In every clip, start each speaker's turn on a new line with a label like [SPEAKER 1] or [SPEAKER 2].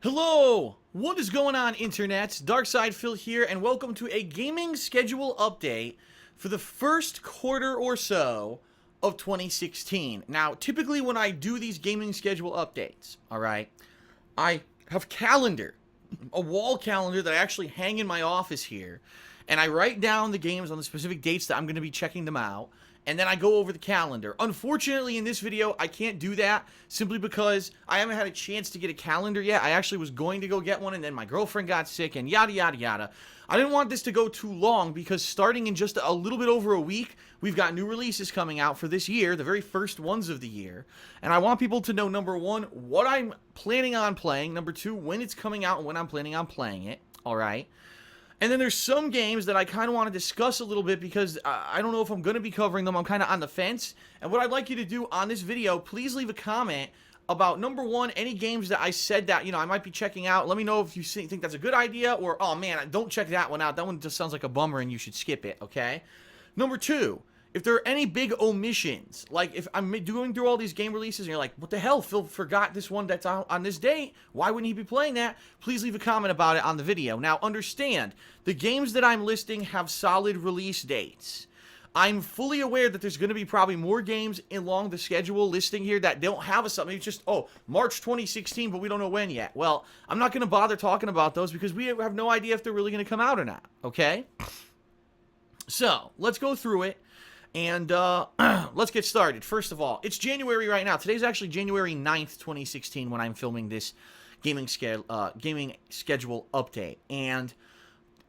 [SPEAKER 1] Hello! What is going on, internet? Darkside Phil here, and welcome to a gaming schedule update for the first quarter or so of 2016. Now, typically when I do these gaming schedule updates, alright, I have calendar, a wall calendar that I actually hang in my office here, and I write down the games on the specific dates that I'm going to be checking them out, and then I go over the calendar. Unfortunately, in this video, I can't do that simply because I haven't had a chance to get a calendar yet. I actually was going to go get one, and then my girlfriend got sick, and yada, yada, yada. I didn't want this to go too long because starting in just a little bit over a week, we've got new releases coming out for this year, the very first ones of the year. And I want people to know, number one, what I'm planning on playing. Number two, when it's coming out and when I'm planning on playing it. All right. And then there's some games that I kind of want to discuss a little bit because I don't know if I'm going to be covering them. I'm kind of on the fence. And what I'd like you to do on this video, please leave a comment about, number one, any games that I said that, I might be checking out. Let me know if you think that's a good idea or, oh man, don't check that one out. That one just sounds like a bummer and you should skip it, okay? Number two, if there are any big omissions, like if I'm doing through all these game releases and you're like, what the hell, Phil forgot this one that's out on this date, why wouldn't he be playing that? Please leave a comment about it on the video. Now, understand, the games that I'm listing have solid release dates. I'm fully aware that there's going to be probably more games along the schedule listing here that don't have a something. It's just, oh, March 2016, but we don't know when yet. Well, I'm not going to bother talking about those because we have no idea if they're really going to come out or not, okay? So, let's go through it. And let's get started. First of all, it's January right now. Today's actually January 9th, 2016 when I'm filming this gaming schedule update. And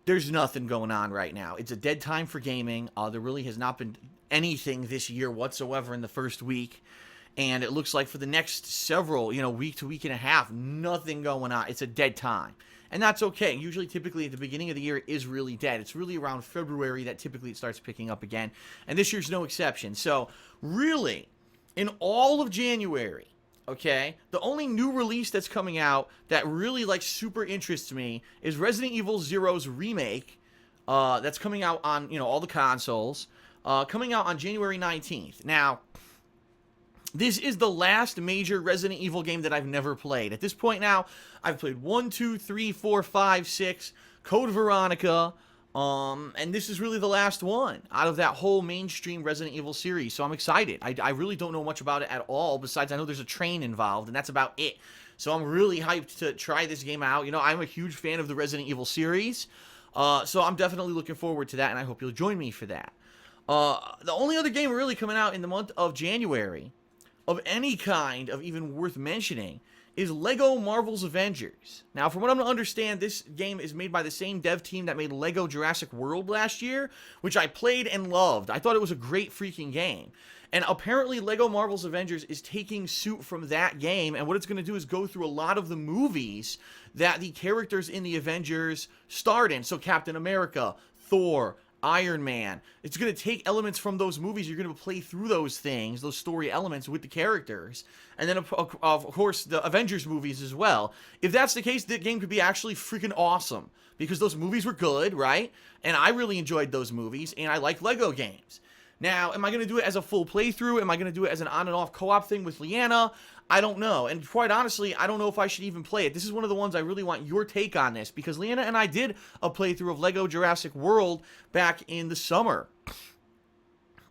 [SPEAKER 1] there's nothing going on right now. It's a dead time for gaming. There really has not been anything this year whatsoever in the first week. And it looks like for the next several, week to week and a half, nothing going on. It's a dead time. And that's okay. Usually, typically, at the beginning of the year, it is really dead. It's really around February that typically it starts picking up again. And this year's no exception. So, really, in all of January, okay, the only new release that's coming out that really, super interests me is Resident Evil Zero's remake. That's coming out on, all the consoles. Coming out on January 19th. Now, this is the last major Resident Evil game that I've never played. At this point now, I've played 1, 2, 3, 4, 5, 6, Code Veronica, and this is really the last one out of that whole mainstream Resident Evil series, so I'm excited. I really don't know much about it at all, besides I know there's a train involved, and that's about it. So I'm really hyped to try this game out. I'm a huge fan of the Resident Evil series, so I'm definitely looking forward to that, and I hope you'll join me for that. The only other game really coming out in the month of January of any kind of even worth mentioning is Lego Marvel's Avengers. Now, from what I'm to understand, this game is made by the same dev team that made Lego Jurassic World last year, which I played and loved. I thought it was a great freaking game. And apparently Lego Marvel's Avengers is taking suit from that game, and what it's going to do is go through a lot of the movies that the characters in the Avengers starred in. So Captain America, Thor, Iron Man. It's going to take elements from those movies. You're going to play through those things, those story elements with the characters. And then, of course, the Avengers movies as well. If that's the case, the game could be actually freaking awesome. Because those movies were good, right? And I really enjoyed those movies. And I like Lego games. Now, am I going to do it as a full playthrough? Am I going to do it as an on and off co-op thing with Leanna? I don't know. And quite honestly, I don't know if I should even play it. This is one of the ones I really want your take on this, because Leanna and I did a playthrough of Lego Jurassic World back in the summer.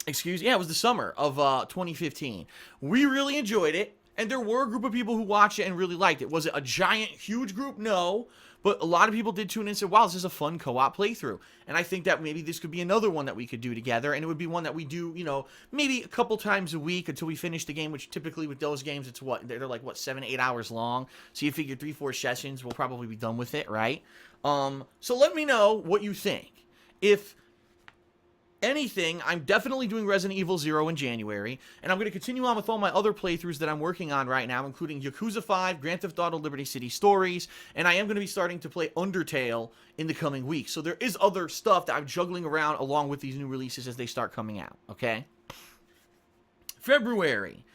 [SPEAKER 1] It was the summer of 2015. We really enjoyed it, and there were a group of people who watched it and really liked it. Was it a giant, huge group? No. But a lot of people did tune in and said, wow, this is a fun co-op playthrough. And I think that maybe this could be another one that we could do together. And it would be one that we do, maybe a couple times a week until we finish the game, which typically with those games, it's they're like, 7-8 hours long. So you figure 3-4 sessions, we'll probably be done with it, right? So let me know what you think. If anything, I'm definitely doing Resident Evil 0 in January, and I'm going to continue on with all my other playthroughs that I'm working on right now, including Yakuza 5, Grand Theft Auto Liberty City Stories, and I am going to be starting to play Undertale in the coming weeks. So there is other stuff that I'm juggling around along with these new releases as they start coming out, okay? February.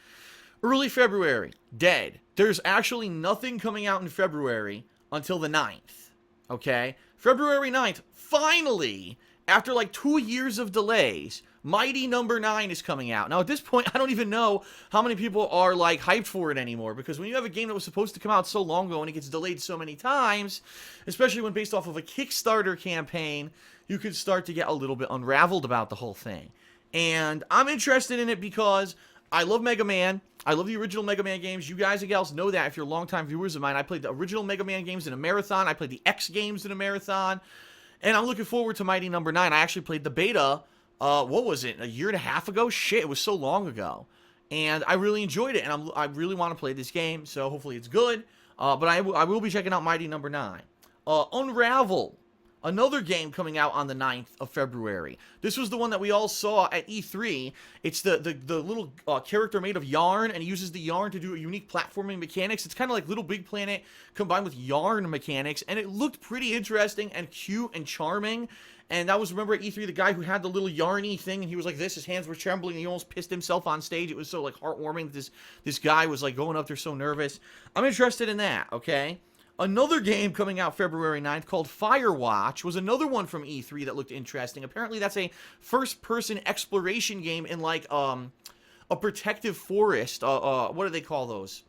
[SPEAKER 1] Early February. Dead. There's actually nothing coming out in February until the 9th, okay? February 9th, finally, after like 2 years of delays, Mighty Number 9 is coming out. Now, at this point, I don't even know how many people are, like, hyped for it anymore, because when you have a game that was supposed to come out so long ago and it gets delayed so many times, especially when based off of a Kickstarter campaign, you could start to get a little bit unraveled about the whole thing. And I'm interested in it because I love Mega Man. I love the original Mega Man games. You guys and gals know that if you're longtime viewers of mine. I played the original Mega Man games in a marathon. I played the X games in a marathon. And I'm looking forward to Mighty Number 9. I actually played the beta, what was it, a year and a half ago? Shit, it was so long ago. And I really enjoyed it, and I really want to play this game, so hopefully it's good. But I will be checking out Mighty Number 9. Unravel. Another game coming out on the 9th of February. This was the one that we all saw at E3. It's the little character made of yarn, and he uses the yarn to do unique platforming mechanics. It's kind of like Little Big Planet combined with yarn mechanics, and it looked pretty interesting and cute and charming. And that was, remember at E3, the guy who had the little yarny thing, and he was like this, his hands were trembling, and he almost pissed himself on stage. It was so, like, heartwarming that this guy was, like, going up there so nervous. I'm interested in that, okay? Another game coming out February 9th called Firewatch was another one from E3 that looked interesting. Apparently that's a first-person exploration game in, like, a protective forest. What do they call those?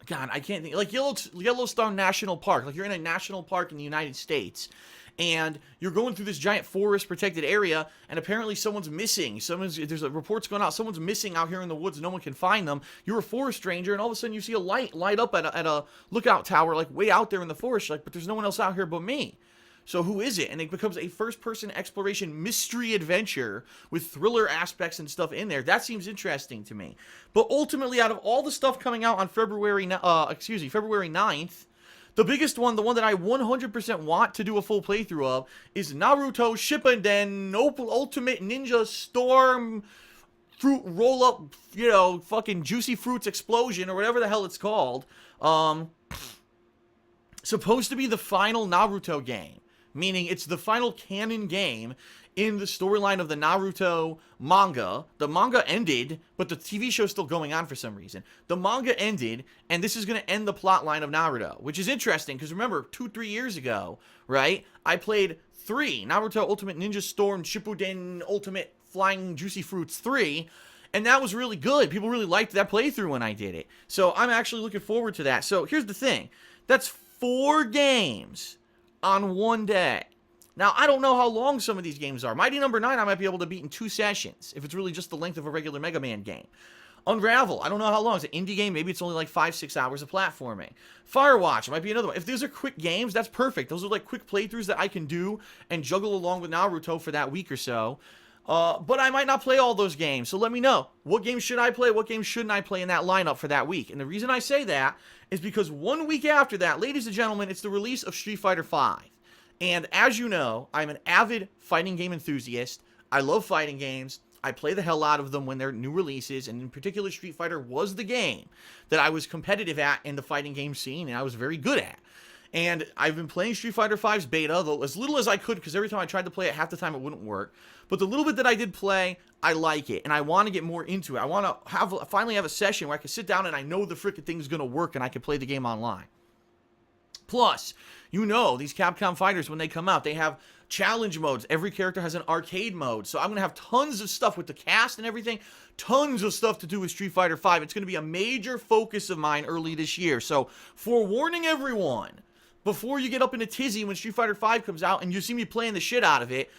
[SPEAKER 1] God, I can't think. Like Yellowstone National Park. Like you're in a national park in the United States. And you're going through this giant forest protected area, and apparently someone's missing. There's a reports going out. Someone's missing out here in the woods. No one can find them. You're a forest ranger, and all of a sudden you see a light up at a lookout tower, like way out there in the forest. Like, but there's no one else out here but me. So who is it? And it becomes a first-person exploration mystery adventure with thriller aspects and stuff in there. That seems interesting to me. But ultimately, out of all the stuff coming out on February 9th. The biggest one, the one that I 100% want to do a full playthrough of, is Naruto Shippuden Ultimate Ninja Storm Fruit Roll-Up, fucking Juicy Fruits Explosion, or whatever the hell it's called. Supposed to be the final Naruto game, meaning it's the final canon game in the storyline of the Naruto manga. The manga ended, but the TV show's still going on for some reason. The manga ended, and this is going to end the plot line of Naruto, which is interesting, because remember, 2-3 years ago, right, I played 3, Naruto Ultimate Ninja Storm Shippuden Ultimate Flying Juicy Fruits 3, and that was really good. People really liked that playthrough when I did it. So I'm actually looking forward to that. So here's the thing. That's 4 games on one day. Now, I don't know how long some of these games are. Mighty Number 9 I might be able to beat in 2 sessions, if it's really just the length of a regular Mega Man game. Unravel, I don't know how long. It's an indie game. Maybe it's only like 5-6 hours of platforming. Firewatch might be another one. If those are quick games, that's perfect. Those are like quick playthroughs that I can do and juggle along with Naruto for that week or so. But I might not play all those games, so let me know. What games should I play? What games shouldn't I play in that lineup for that week? And the reason I say that is because 1 week after that, ladies and gentlemen, it's the release of Street Fighter V. And as you know, I'm an avid fighting game enthusiast. I love fighting games. I play the hell out of them when they're new releases, and in particular, Street Fighter was the game that I was competitive at in the fighting game scene, and I was very good at. And I've been playing Street Fighter V's beta, though as little as I could, because every time I tried to play it, half the time it wouldn't work. But the little bit that I did play, I like it, and I want to get more into it. I want to finally have a session where I can sit down and I know the frickin' thing's going to work, and I can play the game online. Plus, these Capcom fighters, when they come out, they have challenge modes. Every character has an arcade mode. So I'm going to have tons of stuff with the cast and everything. Tons of stuff to do with Street Fighter V. It's going to be a major focus of mine early this year. So, forewarning everyone, before you get up in a tizzy when Street Fighter V comes out and you see me playing the shit out of it,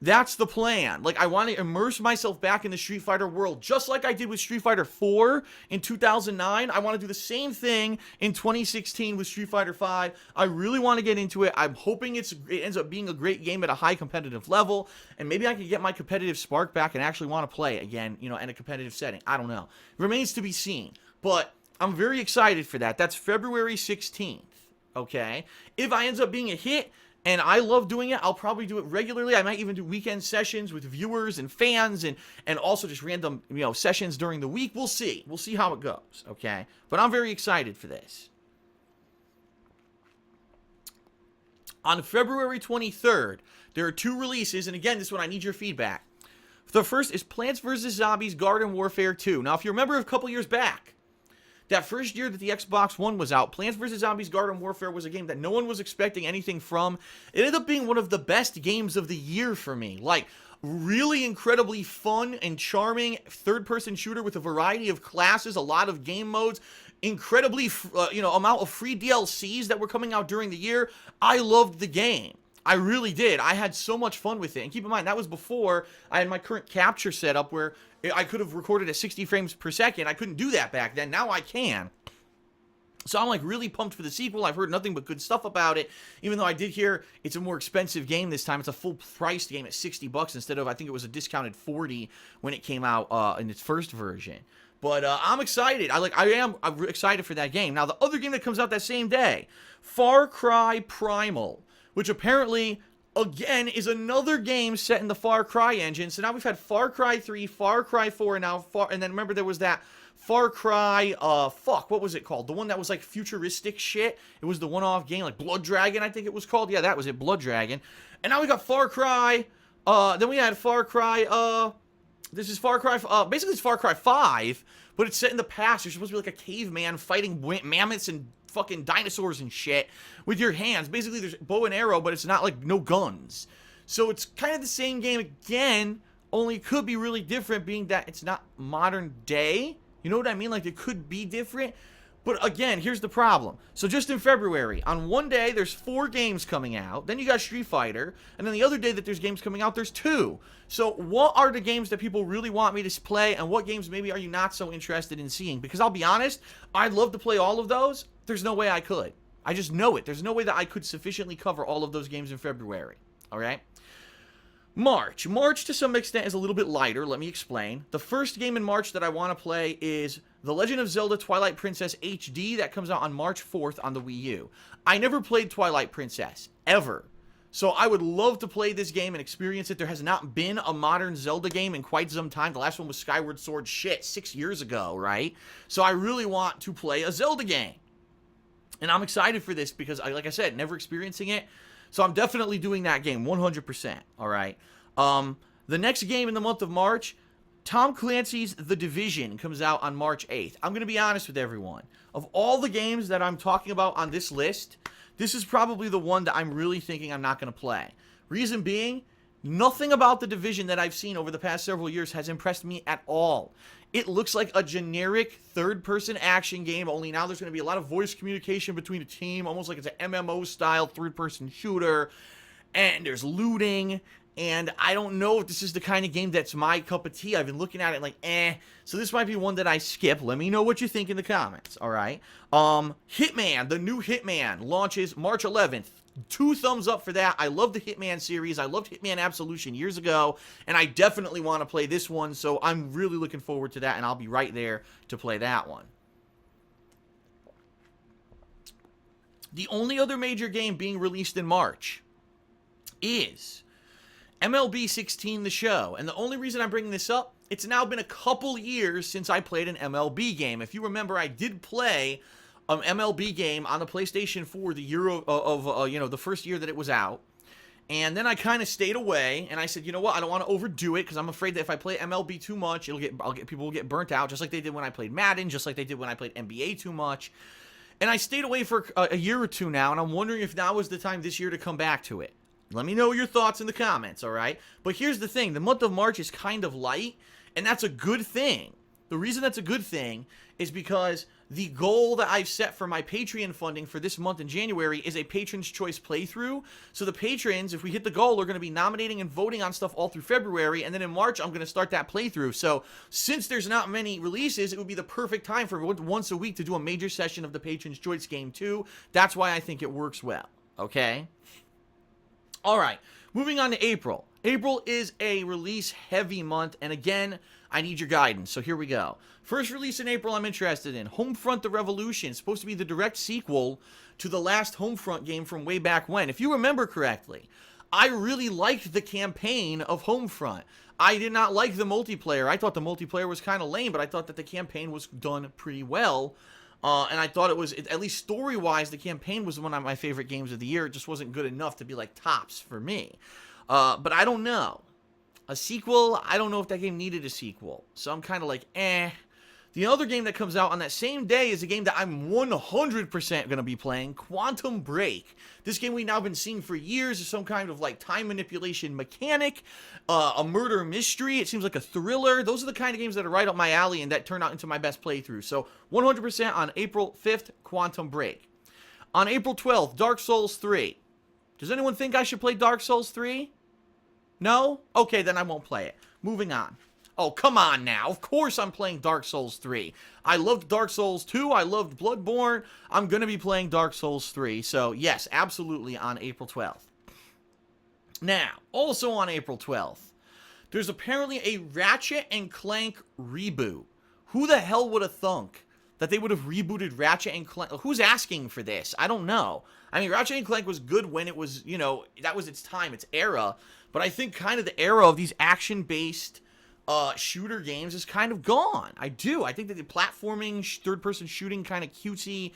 [SPEAKER 1] that's the plan. Like, I want to immerse myself back in the Street Fighter world, just like I did with Street Fighter 4 in 2009. I want to do the same thing in 2016 with Street Fighter 5. I really want to get into it. I'm hoping it ends up being a great game at a high competitive level, and maybe I can get my competitive spark back and actually want to play again, in a competitive setting. I don't know. It remains to be seen, but I'm very excited for that. That's February 16th, okay? If I ends up being a hit, and I love doing it, I'll probably do it regularly. I might even do weekend sessions with viewers and fans and also just random, sessions during the week. We'll see. We'll see how it goes, okay? But I'm very excited for this. On February 23rd, there are 2 releases, and again, this one I need your feedback. The first is Plants vs. Zombies Garden Warfare 2. Now, if you remember a couple years back, that first year that the Xbox One was out, Plants vs. Zombies Garden Warfare was a game that no one was expecting anything from. It ended up being one of the best games of the year for me. Like, really incredibly fun and charming third-person shooter with a variety of classes, a lot of game modes, incredibly, amount of free DLCs that were coming out during the year. I loved the game. I really did. I had so much fun with it. And keep in mind, that was before I had my current capture setup where I could have recorded at 60 frames per second. I couldn't do that back then. Now I can. So I'm like really pumped for the sequel. I've heard nothing but good stuff about it, even though I did hear it's a more expensive game this time. It's a full priced game at $60 instead of, I think it was a discounted 40 when it came out in its first version. But I'm excited. I'm excited for that game. Now, the other game that comes out that same day, Far Cry Primal, which apparently, again, is another game set in the Far Cry engine. So now we've had Far Cry 3, Far Cry 4, and now and then remember there was that Far Cry, what was it called? The one that was like futuristic shit. It was the one-off game, like Blood Dragon, I think it was called. Yeah, that was it, Blood Dragon. And now we got Far Cry, then we had Far Cry, this is Far Cry, basically it's Far Cry 5, but it's set in the past. You're supposed to be like a caveman fighting mammoths and fucking dinosaurs and shit with your hands. Basically, there's bow and arrow, but it's not like no guns. So it's kind of the same game again, only it could be really different being that it's not modern day. You know what I mean? Like, it could be different. But again, here's the problem. So just in February, on one day, there's 4 games coming out. Then you got Street Fighter. And then the other day that there's games coming out, there's 2. So what are the games that people really want me to play? And what games maybe are you not so interested in seeing? Because I'll be honest, I'd love to play all of those. There's no way I could. I just know it. There's no way that I could sufficiently cover all of those games in February. All right? March. March, to some extent, is a little bit lighter. Let me explain. The first game in March that I want to play is The Legend of Zelda Twilight Princess HD. That comes out on March 4th on the Wii U. I never played Twilight Princess, ever. So I would love to play this game and experience it. There has not been a modern Zelda game in quite some time. The last one was Skyward Sword, 6 years ago, right? So I really want to play a Zelda game. And I'm excited for this because, like I said, never experiencing it. So I'm definitely doing that game, 100%, all right? The next game in the month of March, Tom Clancy's The Division comes out on March 8th. I'm going to be honest with everyone. Of all the games that I'm talking about on this list, this is probably the one that I'm really thinking I'm not going to play. Reason being, nothing about The Division that I've seen over the past several years has impressed me at all. It looks like a generic third-person action game, only now there's going to be a lot of voice communication between a team, almost like it's an MMO-style third-person shooter, and there's looting, and I don't know if this is the kind of game that's my cup of tea. I've been looking at it like, so this might be one that I skip. Let me know what you think in the comments, all right? Hitman, the new Hitman, launches March 11th. 2 thumbs up for that. I love the Hitman series. I loved Hitman Absolution years ago, and I definitely want to play this one, so I'm really looking forward to that, and I'll be right there to play that one. The only other major game being released in March is MLB 16 The Show, and the only reason I'm bringing this up, it's now been a couple years since I played an MLB game. If you remember, I did play an MLB game on the PlayStation 4 the year of the first year that it was out. And then I kind of stayed away, and I said, you know what, I don't want to overdo it, because I'm afraid that if I play MLB too much, people will get burnt out, just like they did when I played Madden, just like they did when I played NBA too much. And I stayed away for a year or two now, and I'm wondering if now is the time this year to come back to it. Let me know your thoughts in the comments, all right? But here's the thing. The month of March is kind of light, and that's a good thing. The reason that's a good thing is because the goal that I've set for my Patreon funding for this month in January is a Patron's Choice playthrough. So the patrons, if we hit the goal, are going to be nominating and voting on stuff all through February, and then in March, I'm going to start that playthrough. So since there's not many releases, it would be the perfect time for once a week to do a major session of the Patron's Choice game too. That's why I think it works well, okay? All right, moving on to April. April is a release-heavy month, and again, I need your guidance, so here we go. First release in April I'm interested in, Homefront: The Revolution. Supposed to be the direct sequel to the last Homefront game from way back when. If you remember correctly, I really liked the campaign of Homefront. I did not like the multiplayer. I thought the multiplayer was kind of lame, but I thought that the campaign was done pretty well. And I thought it was, at least story-wise, the campaign was one of my favorite games of the year. It just wasn't good enough to be like tops for me. But I don't know. A sequel, I don't know if that game needed a sequel. So I'm kind of like, The other game that comes out on that same day is a game that I'm 100% going to be playing, Quantum Break. This game we've now been seeing for years is some kind of like time manipulation mechanic, a murder mystery. It seems like a thriller. Those are the kind of games that are right up my alley and that turn out into my best playthrough. So 100% on April 5th, Quantum Break. On April 12th, Dark Souls 3. Does anyone think I should play Dark Souls 3? No? Okay, then I won't play it. Moving on. Oh, come on now. Of course I'm playing Dark Souls 3. I loved Dark Souls 2. I loved Bloodborne. I'm going to be playing Dark Souls 3. So, yes, absolutely on April 12th. Now, also on April 12th, there's apparently a Ratchet and Clank reboot. Who the hell would have thunk that they would have rebooted Ratchet and Clank? Who's asking for this? I don't know. I mean, Ratchet and Clank was good when it was, you know, that was its time, its era. But I think kind of the era of these action-based shooter games is kind of gone. I do. I think that the platforming, third-person shooting kind of cutesy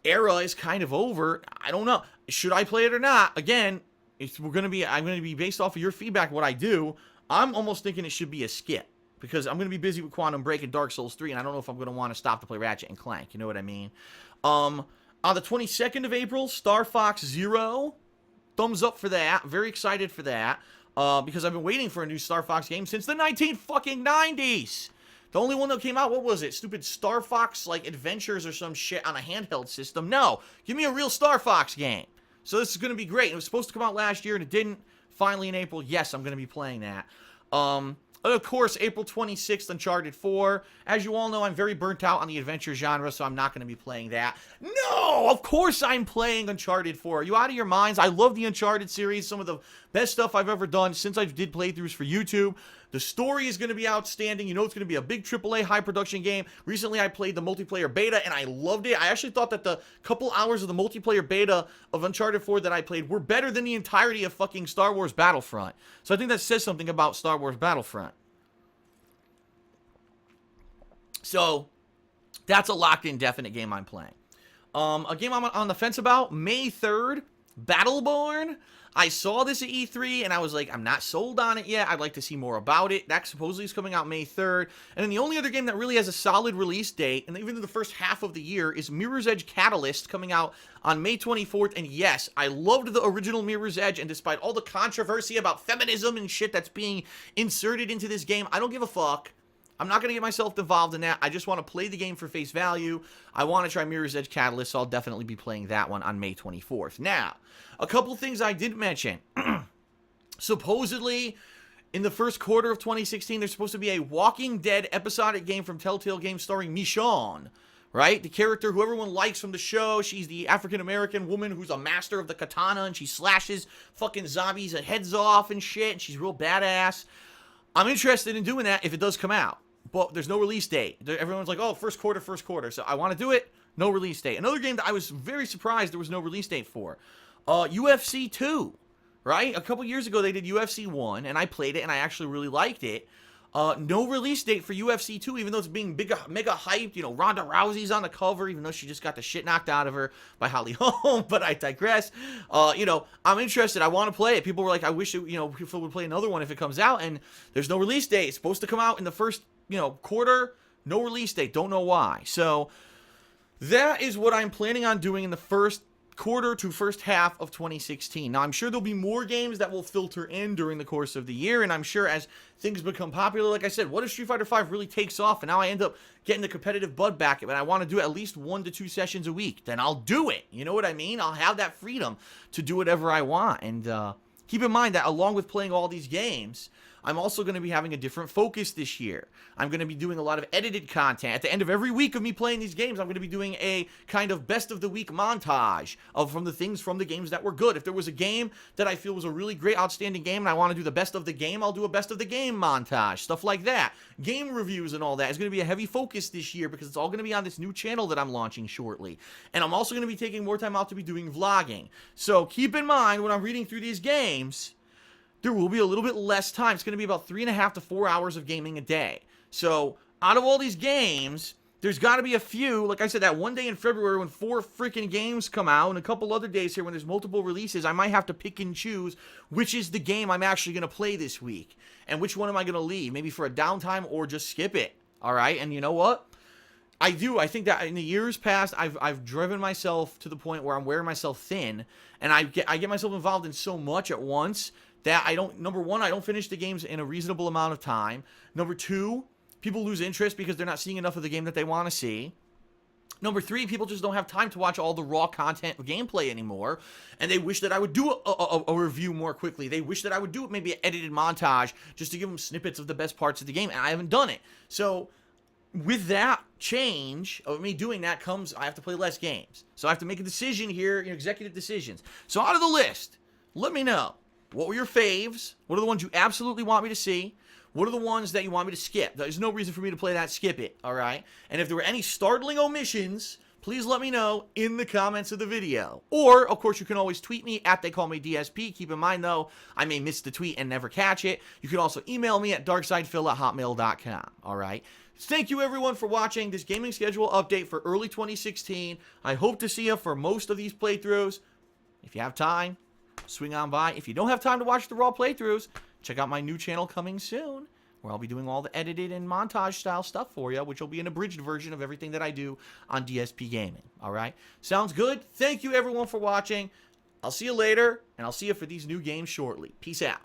[SPEAKER 1] era is kind of over. I don't know. Should I play it or not? Again, I'm going to be based off of your feedback, what I do. I'm almost thinking it should be a skip because I'm going to be busy with Quantum Break and Dark Souls 3, and I don't know if I'm going to want to stop to play Ratchet and Clank. You know what I mean? On the 22nd of April, Star Fox Zero. Thumbs up for that. Very excited for that. Because I've been waiting for a new Star Fox game since the 1990s. The only one that came out, what was it? Stupid Star Fox, like, Adventures or some shit on a handheld system. No. Give me a real Star Fox game. So this is going to be great. It was supposed to come out last year, and it didn't. Finally in April, yes, I'm going to be playing that. Of course, April 26th, Uncharted 4. As you all know, I'm very burnt out on the adventure genre, so I'm not going to be playing that. No! Of course I'm playing Uncharted 4. Are you out of your minds? I love the Uncharted series. Some of the best stuff I've ever done since I did playthroughs for YouTube. The story is going to be outstanding. You know it's going to be a big AAA high-production game. Recently, I played the multiplayer beta, and I loved it. I actually thought that the couple hours of the multiplayer beta of Uncharted 4 that I played were better than the entirety of fucking Star Wars Battlefront. So I think that says something about Star Wars Battlefront. So, that's a locked-in, definite game I'm playing. A game I'm on the fence about, May 3rd, Battleborn. I saw this at E3, and I was like, I'm not sold on it yet. I'd like to see more about it. That supposedly is coming out May 3rd. And then the only other game that really has a solid release date, and even in the first half of the year, is Mirror's Edge Catalyst coming out on May 24th. And yes, I loved the original Mirror's Edge, and despite all the controversy about feminism and shit that's being inserted into this game, I don't give a fuck. I'm not going to get myself involved in that. I just want to play the game for face value. I want to try Mirror's Edge Catalyst, so I'll definitely be playing that one on May 24th. Now, a couple things I did mention. Supposedly, in the first quarter of 2016, there's supposed to be a Walking Dead episodic game from Telltale Games starring Michonne, right? The character who everyone likes from the show. She's the African-American woman who's a master of the katana, and she slashes fucking zombies' heads off and shit, and she's real badass. I'm interested in doing that if it does come out. But there's no release date. Everyone's like, oh, first quarter. So I want to do it. No release date. Another game that I was very surprised there was no release date for. UFC 2. Right? A couple years ago, they did UFC 1, and I played it, and I actually really liked it. No release date for UFC 2, even though it's being mega hyped. You know, Ronda Rousey's on the cover, even though she just got the shit knocked out of her by Holly Holm, but I digress. You know, I'm interested. I want to play it. People were like, I wish, people would play another one if it comes out, and there's no release date. It's supposed to come out in the first, quarter. No release date. Don't know why. So, that is what I'm planning on doing in the first quarter to first half of 2016. Now, I'm sure there'll be more games that will filter in during the course of the year, and I'm sure as things become popular, like I said, what if Street Fighter V really takes off, and now I end up getting the competitive bug back, and I want to do at least 1 to 2 sessions a week, then I'll do it. You know what I mean? I'll have that freedom to do whatever I want, and keep in mind that along with playing all these games, I'm also going to be having a different focus this year. I'm going to be doing a lot of edited content. At the end of every week of me playing these games, I'm going to be doing a kind of best of the week montage from the things from the games that were good. If there was a game that I feel was a really great, outstanding game, and I want to do the best of the game, I'll do a best of the game montage. Stuff like that. Game reviews and all that is going to be a heavy focus this year because it's all going to be on this new channel that I'm launching shortly. And I'm also going to be taking more time out to be doing vlogging. So keep in mind when I'm reading through these games, there will be a little bit less time. It's going to be about 3.5 to 4 hours of gaming a day. So, out of all these games, there's got to be a few, like I said, that one day in February when 4 freaking games come out, and a couple other days here when there's multiple releases, I might have to pick and choose which is the game I'm actually going to play this week, and which one am I going to leave, maybe for a downtime or just skip it, all right? And you know what? I do. I think that in the years past, I've driven myself to the point where I'm wearing myself thin, and I get myself involved in so much at once that I don't. Number one, I don't finish the games in a reasonable amount of time. Number two, people lose interest because they're not seeing enough of the game that they want to see. Number three, people just don't have time to watch all the raw content of gameplay anymore, and they wish that I would do a review more quickly. They wish that I would do maybe an edited montage just to give them snippets of the best parts of the game, and I haven't done it. So with that change of me doing that comes I have to play less games. So I have to make a decision here, executive decisions. So out of the list, let me know, what were your faves? What are the ones you absolutely want me to see? What are the ones that you want me to skip? There's no reason for me to play that. Skip it, all right? And if there were any startling omissions, please let me know in the comments of the video. Or, of course, you can always tweet me at TheyCallMeDSP. Keep in mind, though, I may miss the tweet and never catch it. You can also email me at darksidephil@hotmail.com, all right? Thank you, everyone, for watching this gaming schedule update for early 2016. I hope to see you for most of these playthroughs. If you have time, swing on by. If you don't have time to watch the raw playthroughs, check out my new channel coming soon, where I'll be doing all the edited and montage-style stuff for you, which will be an abridged version of everything that I do on DSP Gaming, all right? Sounds good? Thank you, everyone, for watching. I'll see you later, and I'll see you for these new games shortly. Peace out.